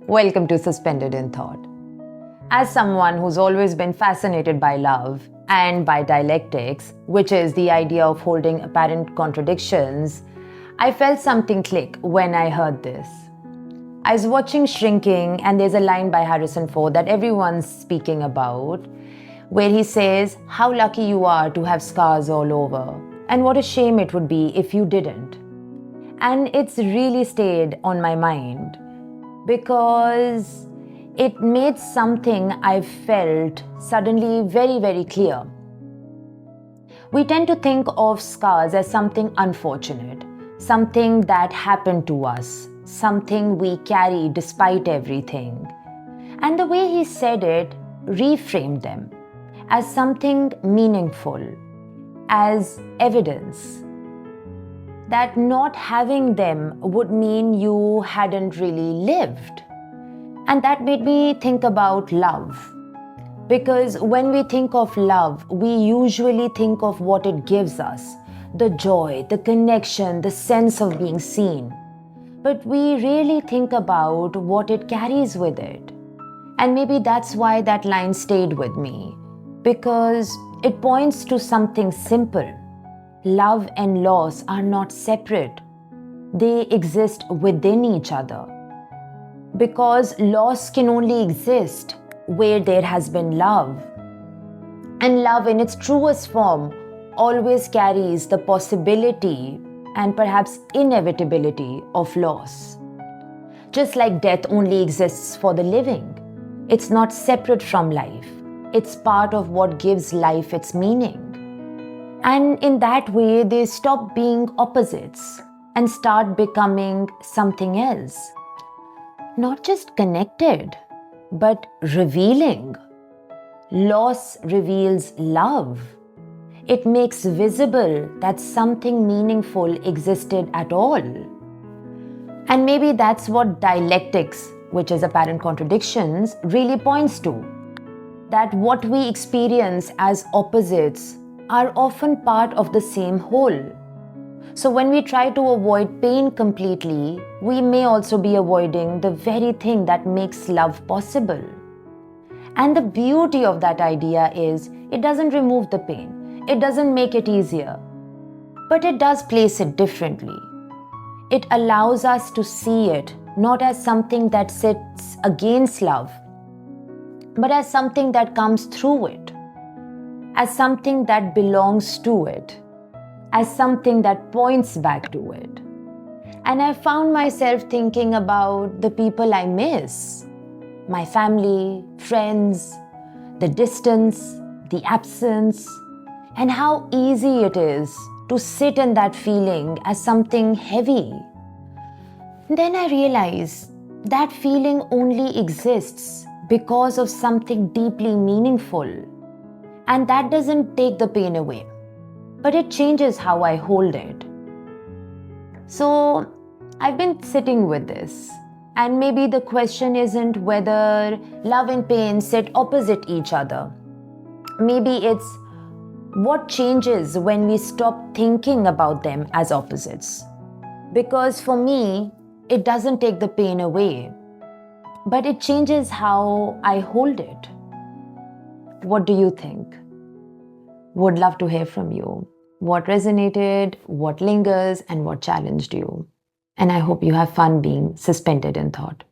Welcome to Suspended in Thought. As someone who's always been fascinated by love and by dialectics, which is the idea of holding apparent contradictions, I felt something click when I heard this. I was watching Shrinking, and there's a line by Harrison Ford that everyone's speaking about, where he says, "How lucky you are to have scars all over, and what a shame it would be if you didn't." And it's really stayed on my mind because it made something I felt suddenly very, very clear. We tend to think of scars as something unfortunate, something that happened to us, something we carry despite everything. And the way he said it reframed them as something meaningful, as evidence that not having them would mean you hadn't really lived. And that made me think about love. Because when we think of love, we usually think of what it gives us, the joy, the connection, the sense of being seen. But we really think about what it carries with it. And maybe that's why that line stayed with me, because it points to something simple. Love and loss are not separate. They exist within each other. Because loss can only exist where there has been love. And love in its truest form always carries the possibility and perhaps inevitability of loss. Just like death only exists for the living, it's not separate from life. It's part of what gives life its meaning. And in that way, they stop being opposites and start becoming something else. Not just connected, but revealing. Loss reveals love. It makes visible that something meaningful existed at all. And maybe that's what dialectics, which is apparent contradictions, really points to. That what we experience as opposites are often part of the same whole. So when we try to avoid pain completely, we may also be avoiding the very thing that makes love possible. And the beauty of that idea is it doesn't remove the pain, it doesn't make it easier, but it does place it differently. It allows us to see it not as something that sits against love, but as something that comes through it, as something that belongs to it, as something that points back to it. And I found myself thinking about the people I miss, my family, friends, the distance, the absence, and how easy it is to sit in that feeling as something heavy. Then I realized that feeling only exists because of something deeply meaningful. And that doesn't take the pain away, but it changes how I hold it. So I've been sitting with this, and maybe the question isn't whether love and pain sit opposite each other. Maybe it's what changes when we stop thinking about them as opposites. Because for me, it doesn't take the pain away, but it changes how I hold it. What do you think? Would love to hear from you. What resonated, what lingers, and what challenged you. And I hope you have fun being suspended in thought.